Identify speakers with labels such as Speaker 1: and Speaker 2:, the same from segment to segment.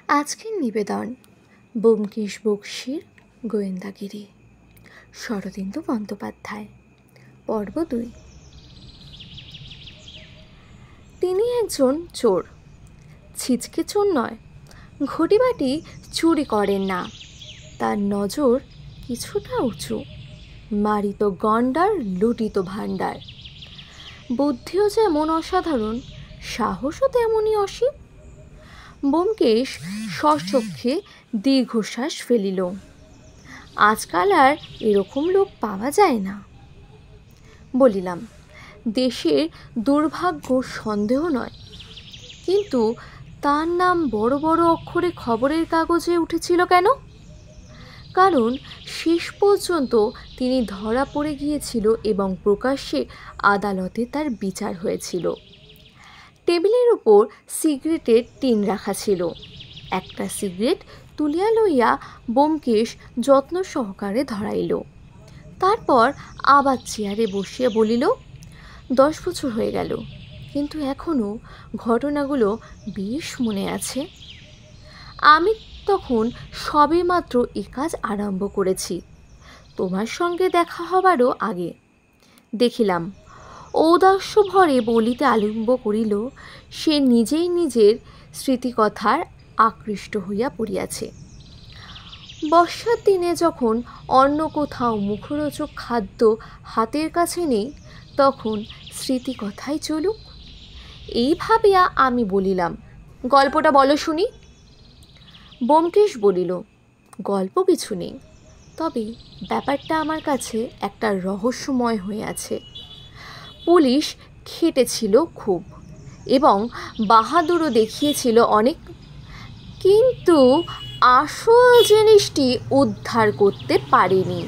Speaker 1: আজকের নিবেদন ব্যোমকেশ বক্সীর গোয়েন্দাগিরি, শরদিন্দু বন্দ্যোপাধ্যায়, পর্ব 2। তিনি একজন চোর, ছিচকে চোর নয়, ঘটিবাটি চুরি করেন না। তার নজর কিছুটা উঁচু, মারিত গণ্ডার, লুটিত ভাণ্ডার। বুদ্ধিও যেমন অসাধারণ, সাহসও তেমনই অসীম। ব্যোমকেশ সচক্ষে দীর্ঘশ্বাস ফেলিল। আজকাল আর এরকম লোক পাওয়া যায় না। বলিলাম, দেশের দুর্ভাগ্য সন্দেহ নয়, কিন্তু তার নাম বড় বড় অক্ষরে খবরের কাগজে উঠেছিল কেন? কারণ শেষ পর্যন্ত তিনি ধরা পড়ে গিয়েছিল এবং প্রকাশ্যে আদালতে তার বিচার হয়েছিল। টেবিলের উপর সিগারেটের টিন রাখা ছিল। একটা সিগারেট তুলিয়া লইয়া ব্যোমকেশ যত্ন সহকারে ধরাইল। তারপর আবার চেয়ারে বসিয়া বলিল, 10 বছর হয়ে গেল, কিন্তু এখনও ঘটনাগুলো বেশ মনে আছে। আমি তখন সবে মাত্র এ কাজ আরম্ভ করেছি, তোমার সঙ্গে দেখা হবারও আগে। দেখিলাম ঔদাস্য ভরে বলিতে আরম্ভ করিল, সে নিজেই নিজের স্মৃতিকথার আকৃষ্ট হইয়া পড়িয়াছে। বর্ষার দিনে যখন অন্য কোথাও মুখরোচক খাদ্য হাতের কাছে নেই, তখন স্মৃতিকথাই চলুক, এই ভাবিয়া আমি বলিলাম, গল্পটা বলো শুনি। ব্যোমকেশ বলিল, গল্প কিছু নেই, তবে ব্যাপারটা আমার কাছে একটা রহস্যময় হয়ে আছে। পুলিশ খেটেছিল খুব এবং বাহাদুরও দেখিয়েছিল অনেক, কিন্তু আসল জিনিসটি উদ্ধার করতে পারেনি।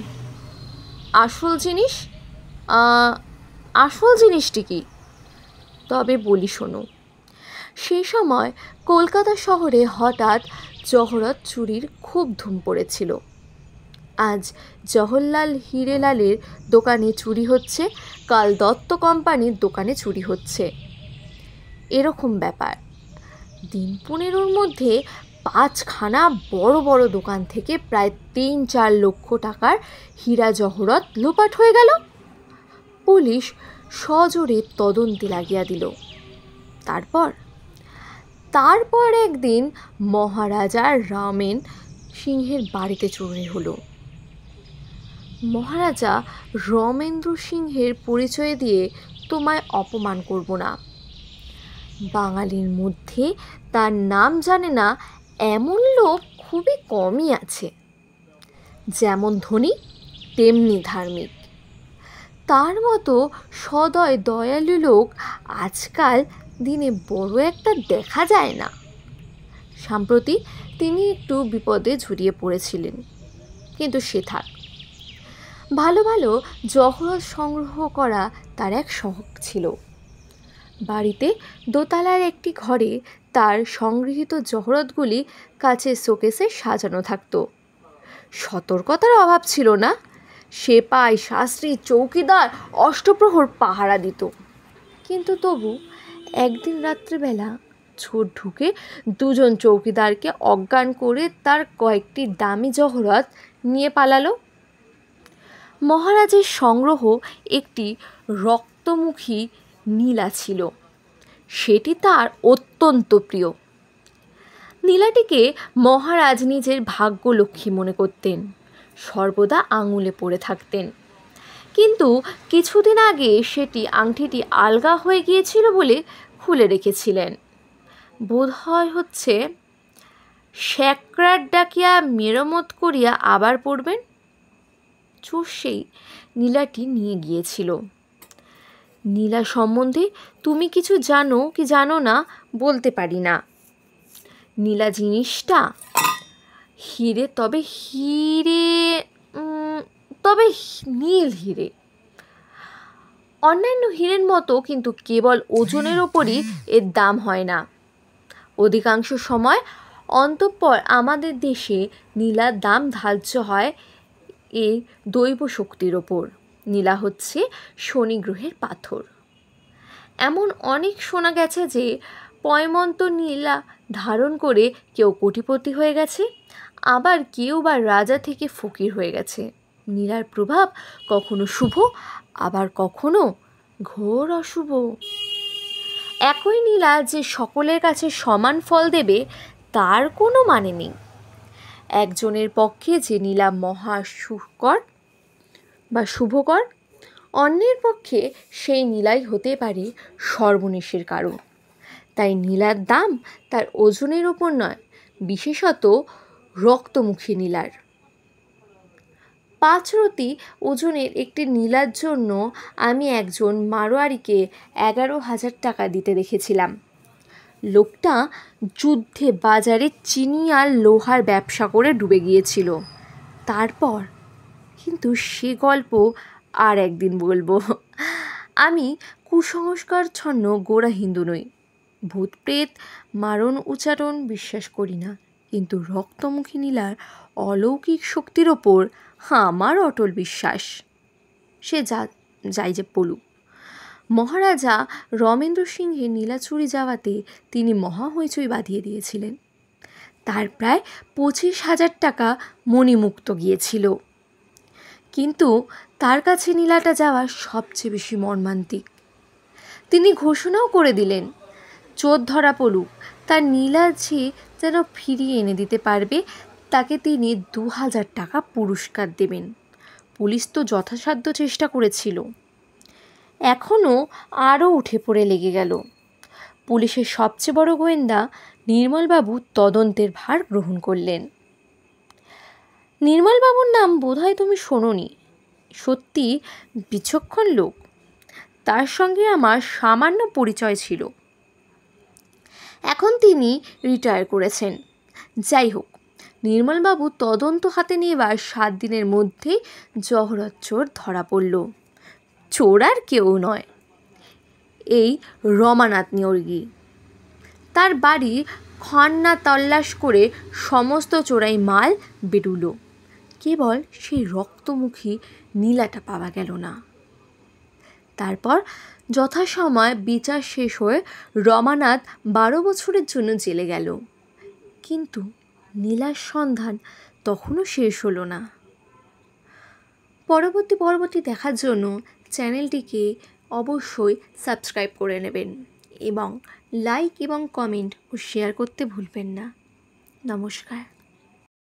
Speaker 1: আসল জিনিসটি কি? তবে বলি শোনো। সে সময় কলকাতা শহরে হঠাৎ জহরত চুরির খুব ধুম পড়েছিল। আজ জওহরলাল হিরেলালের দোকানে চুরি হচ্ছে, কাল দত্ত কোম্পানির দোকানে চুরি হচ্ছে, এরকম ব্যাপার। দিন 15 মধ্যে 5খানা বড় বড় দোকান থেকে প্রায় 3-4 লক্ষ টাকার হীরা জহরত লোপাট হয়ে গেল। পুলিশ সজোরে তদন্তে লাগিয়া দিল। তারপর একদিন মহারাজা রামেন সিংহের বাড়িতে চুরি হলো। মহারাজা রমেন্দ্র সিংহের পরিচয় দিয়ে তোমায় অপমান করব না। বাঙালির মধ্যে তার নাম জানে না এমন লোক খুবই কমই আছে। যেমন ধনী তেমনি ধার্মিক। তার মতো সদয় দয়ালু লোক আজকাল দিনে বড় একটা দেখা যায় না। সম্প্রতি তিনি একটু বিপদে জড়িয়ে পড়েছিলেন, কিন্তু সে থাক। ভালো ভালো জহরত সংগ্রহ করা তার এক শখ ছিল। বাড়িতে দোতলার একটি ঘরে তার সংগৃহীত জহরতগুলি কাচের শোকেসে সাজানো থাকত। সতর্কতার অভাব ছিল না। সেপাই, শাস্ত্রী, চৌকিদার অষ্টপ্রহর পাহারা দিত, কিন্তু তবু একদিন রাত্রেবেলা চোর ঢুকে 2 জন চৌকিদারকে অজ্ঞান করে তার কয়েকটি দামি জহরত নিয়ে পালালো। মহারাজের সংগ্রহ একটি রক্তমুখী নীলা ছিল, সেটি তার অত্যন্ত প্রিয়। নীলাটিকে মহারাজ নিজের ভাগ্যলক্ষ্মী মনে করতেন, সর্বদা আঙুলে পড়ে থাকতেন। কিন্তু কিছুদিন আগে আংটিটি আলগা হয়ে গিয়েছিল বলে খুলে রেখেছিলেন। বোধহয় হচ্ছে স্যাকরাত ডাকিয়া মেরামত করিয়া আবার পড়বেন। চোর সেই নীলাটি নিয়ে গিয়েছিল। নীলা সম্বন্ধে তুমি কিছু জানো কি জানো না বলতে পারি না। নীলা জিনিসটা হিরে, তবে নীল হিরে। অন্যান্য হীরের মতো কিন্তু কেবল ওজনের ওপরই এর দাম হয় না। অধিকাংশ সময় অন্তঃপর আমাদের দেশে নীলার দাম ধার্য হয় এই দৈব শক্তির ওপর। নীলা হচ্ছে শনি গ্রহের পাথর। এমন অনেক শোনা গেছে যে পয়মন্ত নীলা ধারণ করে কেউ কোটিপতি হয়ে গেছে, আবার কেউ বা রাজা থেকে ফকির হয়ে গেছে। নীলার প্রভাব কখনো শুভ, আবার কখনো ঘোর অশুভ। একই নীলা যে সকলের কাছে সমান ফল দেবে তার কোনো মানে নেই। একজনের পক্ষে যে নীলা মহা সুকর বা শুভকর, অন্যের পক্ষে সেই নীলাই হতে পারে সর্বনেশের কারণ। তাই নীলার দাম তার ওজনের ওপর নয়, বিশেষত রক্তমুখী নীলার। 5 রতি ওজনের একটি নীলার জন্য আমি একজন মারোয়ারিকে 11,000 টাকা দিতে দেখেছিলাম। লোকটা যুদ্ধে বাজারে চিনি আর লোহার ব্যবসা করে ডুবে গিয়েছিল। তারপর কিন্তু সে গল্প আর একদিন বলবো। আমি কুসংস্কারচ্ছন্ন গোঁড়া হিন্দু নই, ভূত প্রেত মারণ উচ্চারণ বিশ্বাস করি না, কিন্তু রক্তমুখী নীলার অলৌকিক শক্তির ওপর আমার অটল বিশ্বাস। সে যাই যে বলুক, মহারাজা রমেন্দ্র সিংহের নীলা চুরি যাওয়াতে তিনি মহা হইচই বাঁধিয়ে দিয়েছিলেন। তার প্রায় 25,000 টাকা মণিমুক্ত গিয়েছিল। কিন্তু তার কাছে নীলাটা যাওয়া সবচেয়ে বেশি মর্মান্তিক। তিনি ঘোষণাও করে দিলেন, চোর ধরা পড়ুক, তার নীলা যে যেন ফিরিয়ে এনে দিতে পারবে তাকে তিনি 2,000 টাকা পুরস্কার দেবেন। পুলিশ তো যথাসাধ্য চেষ্টা করেছিল, এখনও আরও উঠে পড়ে লেগে গেল। পুলিশের সবচেয়ে বড় গোয়েন্দা নির্মলবাবু তদন্তের ভার গ্রহণ করলেন। নির্মলবাবুর নাম বোধহয় তুমি শোনোনি। সত্যি বিচক্ষণ লোক, তার সঙ্গে আমার সামান্য পরিচয় ছিল। এখন তিনি রিটায়ার করেছেন। যাই হোক, নির্মলবাবু তদন্ত হাতে নেবার 7 দিনের মধ্যেই জহরত চোর ধরা পড়ল। চোর আর কেউ নয়, এই রমানাথ নিয়োগী। তার বাড়ি খান্না তল্লাশ করে সমস্ত চোরাই মাল বেরুল, কেবল সেই রক্তমুখী নীলাটা পাওয়া গেল না। তারপর যথাসময় বিচার শেষ হয়ে রমানাথ 12 বছরের জন্য জেলে গেল, কিন্তু নীলার সন্ধান তখনও শেষ হলো না। পরবর্তী দেখার জন্য চ্যানেলটিকে অবশ্যই সাবস্ক্রাইব করে নেবেন এবং লাইক এবং কমেন্ট ও শেয়ার করতে ভুলবেন না। নমস্কার।